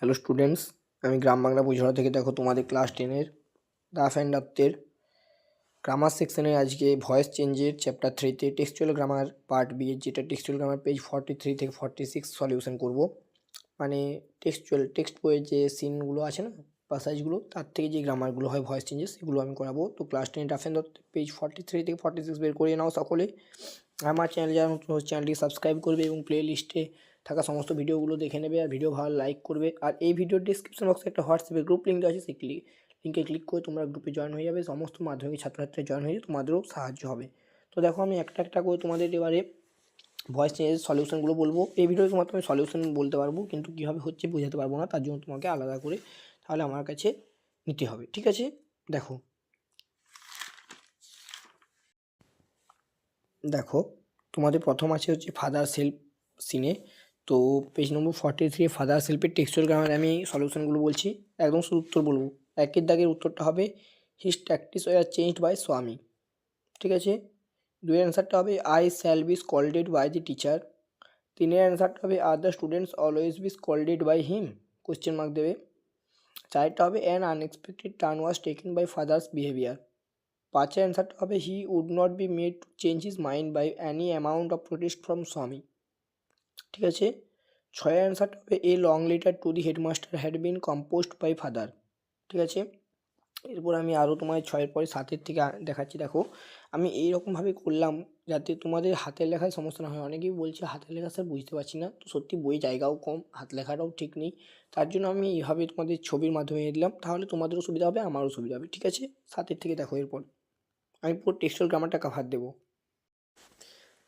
Hello students, আমি গ্রাম বাংলা বইঝরা থেকে দেখো তোমাদের ক্লাস 10-এর রাফ অ্যান্ড ডাফতের গ্রামার সেকশনে আজকে ভয়েস চেঞ্জের চ্যাপ্টার 3-তে টেক্সচুয়াল গ্রামার পার্ট বি এর যেটা টেক্সচুয়াল গ্রামার পেজ 43 থেকে 46 সলিউশন করব। মানে টেক্সট বইয়ের যে সিনগুলো আছে না, প্যাসেজগুলো, তার থেকে যে গ্রামারগুলো হয় ভয়েস চেঞ্জেস, সেগুলো আমি করাবো। তো ক্লাস 10 রাফ অ্যান্ড ডাফতের পেজ 43 থেকে 46 বের করে নাও সকলে। আমার চ্যানেলে যারা নতুন চ্যানেলটি সাবস্ক্রাইব করবে এবং প্লে লিস্টে থাকা সমস্ত ভিডিওগুলো দেখে নেবে, আর ভিডিও ভালো লাইক করবে। আর এই ভিডিওর ডিসক্রিপশন বক্সে একটা হোয়াটসঅ্যাপে গ্রুপ লিঙ্ক আছে, সেই লিঙ্কে ক্লিক করে তোমরা গ্রুপে জয়েন হয়ে যাবে। সমস্ত মাধ্যমিক ছাত্রছাত্রীরা জয়েন হয়ে তোমাদেরও সাহায্য হবে। তো দেখো, আমি একটা একটা করে তোমাদের এবারে ভয়েস চেঞ্জের সলিউশনগুলো বলবো। এই ভিডিওতে তোমার আমি সলিউশন বলতে পারবো, কিন্তু কীভাবে হচ্ছে বোঝাতে পারবো না, তার জন্য তোমাকে আলাদা করে তাহলে আমার কাছে নিতে হবে। ঠিক আছে, দেখো দেখো তোমাদের প্রথম আছে হচ্ছে ফাদার সেলফ সিনে। তো পেজ নম্বর 43 ফাদার সেলফের টেক্সচুয়াল গ্রামার আমি সলিউশনগুলো বলছি, একদম শুধু উত্তর বলবো। একের দাগের উত্তরটা হবে his tactics were changed by Swami. ঠিক আছে, দুইয়ের অ্যান্সারটা হবে I shall be scolded by the teacher. তিনের অ্যান্সারটা হবে are the students always be scolded by him, question mark দেবে। চারটা হবে an unexpected turn was taken by father's behaviour. পাঁচের অ্যান্সারটা হবে he would not be made to change his mind by any amount of protest from Swami. ঠিক আছে, ছয়ের অ্যান্সারটা হবে এ long letter to the headmaster had been composed by father. ঠিক আছে, এরপর আমি আরও তোমার ছয়ের পরে সাতের থেকে দেখাচ্ছি। দেখো, আমি এইরকমভাবে করলাম যাতে তোমাদের হাতের লেখায় সমস্যা না হয়। অনেকেই বলছে হাতের লেখা স্যার বুঝতে পারছি না, তো সত্যি বই জায়গাও কম, হাত লেখাটাও ঠিক নেই, তার জন্য আমি এইভাবে তোমাদের ছবির মাধ্যমে দিলাম, তাহলে তোমাদেরও সুবিধা হবে, আমারও সুবিধা হবে। ঠিক আছে, সাতের থেকে দেখো, এরপর আমি পুরো টেক্সচুয়াল গ্রামারটা কাভার দেবো।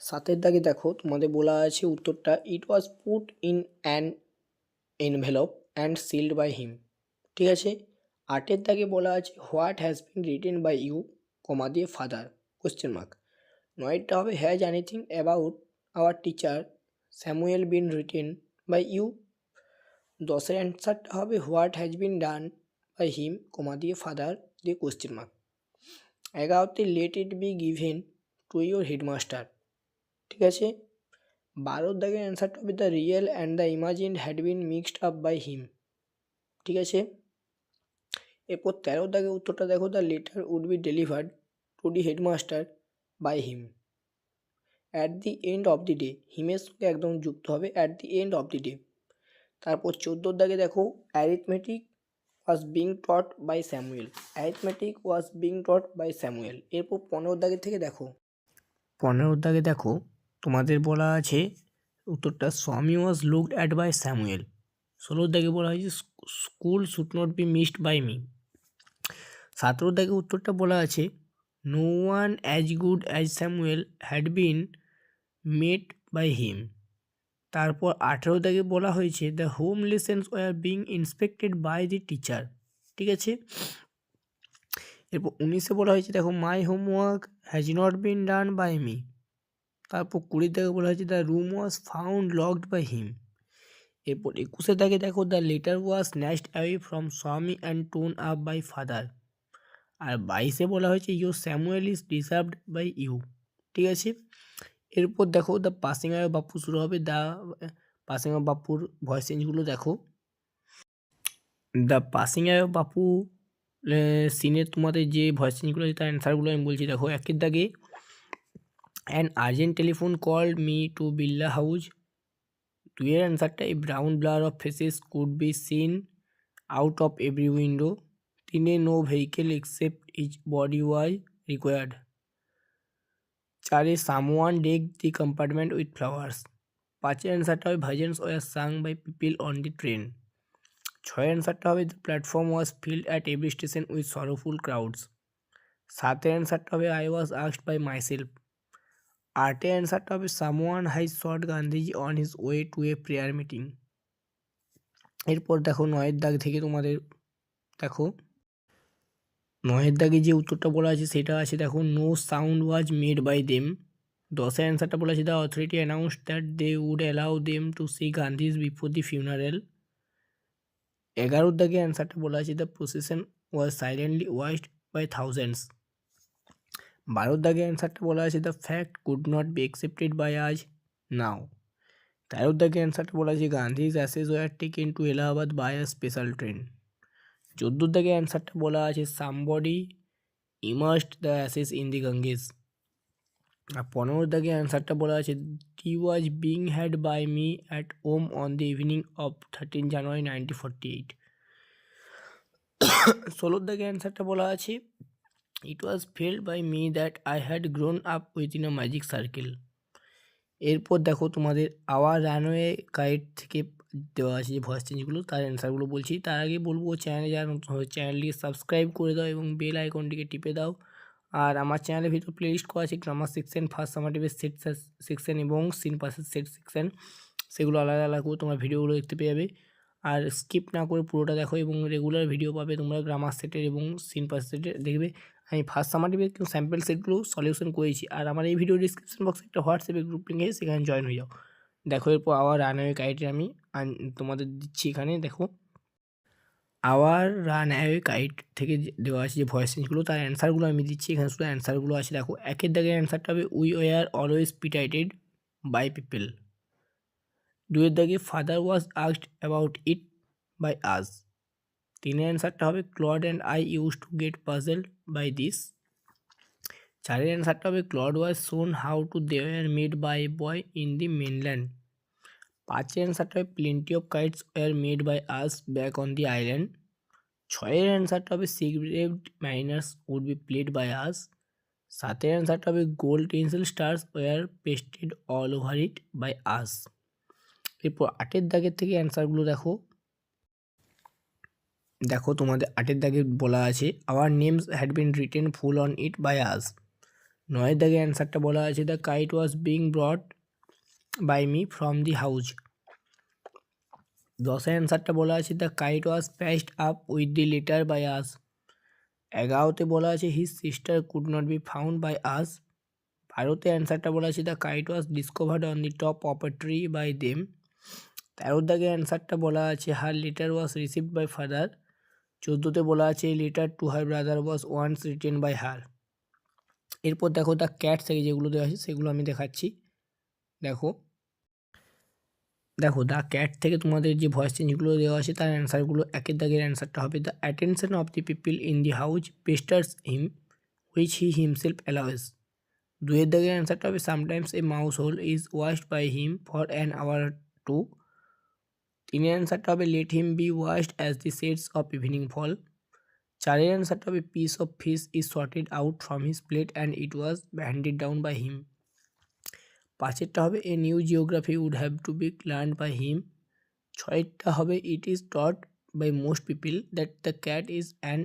সাতের দাগে দেখো, তোমাদের বলা আছে উত্তরটা it was put in an envelope and sealed by him. ঠিক আছে, আটের দাগে বলা আছে what has been written by you, comma দিয়ে ফাদার, কোয়েশ্চেন মার্ক। নয়েরটা হবে has anything about our teacher Samuel been written by you. দশের অ্যান্সারটা হবে what has been done by him, comma দিয়ে ফাদার দিয়ে কোয়েশ্চেন মার্ক। এগারোতে let it be given to your headmaster. ঠিক আছে, বারোর দাগের অ্যান্সারটা হবে the real and the imagined had been mixed up by him. ঠিক আছে, এরপর 13 দাগের উত্তরটা দেখো, the letter would be delivered to the headmaster by him at the end of the day. হিমের সঙ্গে একদম যুক্ত হবে, at the end of the day. তারপর 14 দাগে দেখো arithmetic was being taught by Samuel, arithmetic was being taught by Samuel. এরপর 15 দাগের থেকে দেখো, 15 দাগে দেখো তোমাদের বলা আছে উত্তরটা Swami was looked at by Samuel. 16 দাগে বলা হয়েছে school should not be missed by me. 17 দাগে উত্তরটা বলা আছে no one as good as Samuel had been made by him. তারপর 18 দাগে বলা হয়েছে the home lessons were being inspected by the teacher. ঠিক আছে, এরপর 19-এ বলা হয়েছে দেখো my homework has not been done by me. তারপর 20 দাগে বলা হয়েছে the room was found locked by him. এরপর 21-এ দাগে দেখো the letter was snatched away from Swami and torn up by father. আর 22-এ বলা হয়েছে your Samuel is deserved by you. ঠিক আছে, এরপর দেখো দ্য পাসিং অফ বাপু শুরু হবে, দ্য পাসিং অফ বাপুর ভয়েস চেঞ্জগুলো দেখো। দ্য পাসিং অফ বাপু সিনের তোমাদের যে ভয়েস চেঞ্জগুলো আছে তার অ্যান্সারগুলো আমি বলছি। দেখো, একের দাগে an urgent telephone called me to Birla house. দুইয়ের অ্যান্সারটা a brown blur of faces could be seen out of every window. তিনে no vehicle except is body why required. চারে someone deck the compartment with flowers. পাঁচের অ্যান্সারটা হবে bhajans were sung by people on the train. ছয়ের অ্যান্সারটা হবে the platform was filled at every station with sorrowful crowds. সাতের অ্যান্সারটা হবে I was asked by myself. আটের অ্যান্সারটা হবে someone high shot Gandhiji on his way to a prayer meeting. এরপর দেখো 9-এর দাগ থেকে তোমাদের দেখো 9-এর দাগে যে উত্তরটা বলা আছে সেটা আছে দেখো no sound was made by them. 10-এর অ্যান্সারটা বলা আছে the authority announced that they would allow them to see Gandhiji's before the funeral. 11-এর দাগে অ্যান্সারটা বলা আছে the procession was silently watched by thousands. 12-এর দাগে অ্যান্সারটা বলা আছে the fact could not be accepted by us now. 13 দাগে অ্যান্সারটা বলা আছে Gandhiji's ashes were taken to Allahabad by a special train. 14 দাগে অ্যান্সারটা বলা আছে somebody immersed the ashes in the Ganges. আর 15 দাগে অ্যান্সারটা বলা আছে tea was being had by me at home on the evening of 13 January 1948। 16 দাগে অ্যান্সারটা বলা আছে it was felt by me that I had grown up within a magic circle. এরপর দেখো তোমাদের আওয়ার রানওয়ে গাইড থেকে দেওয়া আছে যে ভয়েস চেঞ্জগুলো, তার অ্যান্সারগুলো বলছি। তার আগে বলবো চ্যানেলে যারা নতুন হয় চ্যানেলটিকে সাবস্ক্রাইব করে দাও এবং বেল আইকনটিকে টিপে দাও। আর আমার চ্যানেলের ভিতর প্লেলিস্ট করা আছে গ্রামার সেকশন, ফার্স্ট সামাটিভের সেট সেকশন এবং সিন পাসের সেট সেকশন, সেগুলো আলাদা আলাদা করে তোমরা ভিডিওগুলো দেখতে পেয়ে যাবে। আর স্কিপ না করে পুরোটা দেখো এবং রেগুলার ভিডিও পাবে তোমরা গ্রামার সেটের এবং সিন পাস সেটের। দেখবে আমি ফার্স্ট সামাটিভের কিন্তু স্যাম্পল সেটগুলো সলিউশন করেছি। আর আমার এই ভিডিও ডিসক্রিপশন বক্সে একটা হোয়াটসঅ্যাপে গ্রুপ লিঙ্ক আছে, সেখানে জয়েন হয়ে যাও। দেখো এরপর আওয়ার রানওয়ে গাইডে আমি তোমাদের দিচ্ছি। এখানে দেখো আওয়ার রানওয়ে গাইড থেকে দেওয়া আছে যে ভয়েস চেঞ্জগুলো, তার অ্যান্সারগুলো আমি দিচ্ছি। এখানে শুধু অ্যান্সারগুলো আছে দেখো। একের দাগের অ্যান্সারটা হবে we were always pitied by people. 2 দাগে father was asked about it by us. 3 অ্যান্সারটা হবে Claude and I use to get puzzled by this. 4 অ্যান্সারটা হবে Claude was shown how to they were made by a boy in the mainland. 5 অ্যান্সারটা হবে plenty of kites were made by us back on the island. 6 অ্যান্সারটা হবে secret miners would be played by us. 7 অ্যান্সারটা হবে gold tinsel stars were pasted all over it by us. এরপর 8 দাগের থেকে অ্যান্সারগুলো দেখো। দেখো তোমাদের 8 দাগে বলা আছে our names had been written full on it by us. 9 দাগে অ্যান্সারটা বলা আছে the kite was being brought by me from the house. 10 অ্যান্সারটা বলা আছে the kite was patched up with the letter by us. 11তে বলা আছে his sister could not be found by us. 12তে অ্যান্সারটা বলা আছে the kite was discovered on the top of a tree by them. 13 দাগে অ্যান্সারটা বলা আছে her letter was received by father. 14তে বলা আছে letter to her brother was once written by her. এরপর দেখো দ্য ক্যাট থেকে যেগুলো দেওয়া আছে সেগুলো আমি দেখাচ্ছি। দেখো দ্য ক্যাট থেকে তোমাদের যে ভয়েস চেঞ্জগুলো দেওয়া আছে তার অ্যান্সারগুলো। 1 দাগের অ্যান্সারটা হবে the attention of the people in the house pesters him which he himself allows. 2 দাগের অ্যান্সারটা হবে sometimes a mouse hole is washed by him for an hour two. 3 অ্যান্সারটা হবে let him be washed as the shades of evening fall. 4 অ্যান্সারটা হবে piece of fish is sorted out from his plate and it was handed down by him. 5টা হবে a new geography would have to be learn by him. 6টা হবে it is taught by most people that the cat is an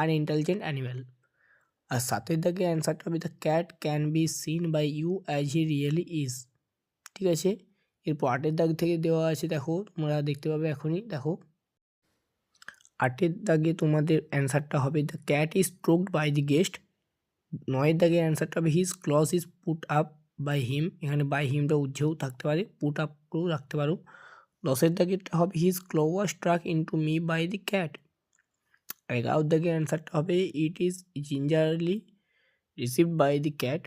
unintelligent animal. আর 7 দাগে অ্যান্সারটা হবে the cat can be seen by you as he really is. ঠিক আছে। এরপর 8 দাগ থেকে দেওয়া আছে দেখো, তোমরা দেখতে পাবে এখনই। দেখো 8 দাগে তোমাদের অ্যান্সারটা হবে the cat is stroked by the guest. 9 দাগে অ্যান্সারটা হবে his claws is put up by him. এখানে বাই হিমটা উজ্জেও থাকতে পারে, পুট আপ করেও রাখতে পারো। 10 দাগেরটা হবে his claw was struck into me by the cat. 11 দাগের অ্যান্সারটা হবে it is gingerly received by the cat.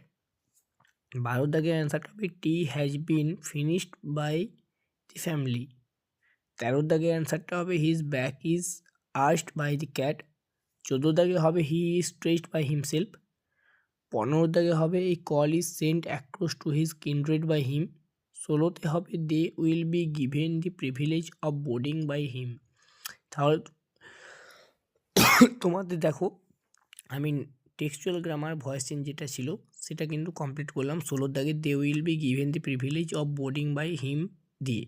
12 দাগের অ্যান্সারটা হবে tea has been finished by the family. 13 দাগের অ্যান্সারটা হবে his back is arched by the cat. 14 দাগে হবে he is stretched by himself. 15 দাগে হবে এই call is sent across to his kindred by him. 16তে হবে দে will be given the privilege of boarding by him. তাহলে তোমাদের দেখো আমি টেক্সচুয়াল গ্রামার ভয়েস চেঞ্জ যেটা ছিল সেটা কিন্তু কমপ্লিট করলাম 16 দাগে they will be given the privilege of boarding by him দিয়ে।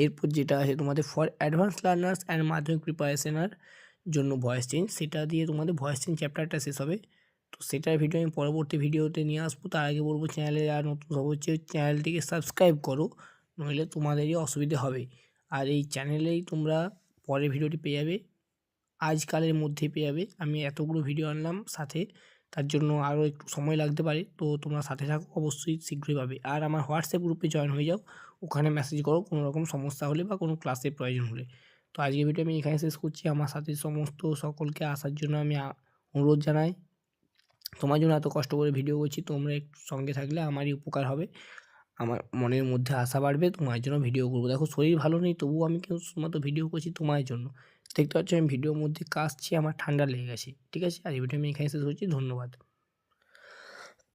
এরপর যেটা আছে তোমাদের ফর অ্যাডভান্স লার্নার্স অ্যান্ড মাধ্যমিক প্রিপারেশনের জন্য ভয়েস চেঞ্জ, সেটা দিয়ে তোমাদের ভয়েস চেঞ্জ চ্যাপ্টারটা শেষ হবে। তো সেটার ভিডিও আমি পরবর্তী ভিডিওতে নিয়ে আসবো। তার আগে বলবো চ্যানেলে আর নতুন সব হচ্ছে চ্যানেলটিকে সাবস্ক্রাইব করো, নইলে তোমাদেরই অসুবিধে হবে। আর এই চ্যানেলেই তোমরা পরের ভিডিওটি পেয়ে যাবে, আজকালের মধ্যে পেয়ে যাবে। আমি এতগুলো ভিডিও আনলাম সাথে, তার জন্য আরও একটু সময় লাগতে পারে। তো তোমরা সাথে থাকো, অবশ্যই শীঘ্রই পাবে। আর আমার হোয়াটসঅ্যাপ গ্রুপে জয়েন হয়ে যাও, ওখানে মেসেজ করো কোনো রকম সমস্যা হলে বা কোনো ক্লাসের প্রয়োজন হলে। তো আজকের ভিডিও আমি এখানে শেষ করছি। আমার সাথে সমস্ত সকলকে আসার জন্য আমি অনুরোধ জানাই। তোমার জন্য এত কষ্ট করে ভিডিও করছি, তোমরা একটু সঙ্গে থাকলে আমারই উপকার হবে। আমার মনের মধ্যে আশা বাড়বে, তোমার জন্য ভিডিও করবো। দেখো শরীর ভালো নেই তবুও আমি কিন্তু শুধুমাত্র ভিডিও করছি তোমার জন্য। দেখতে পাচ্ছ আমি ভিডিওর মধ্যে কাশছি, আমার ঠান্ডা লেগে গেছে। ঠিক আছে? আর এই ভিডিও আমি এখানে শেষ করছি। ধন্যবাদ।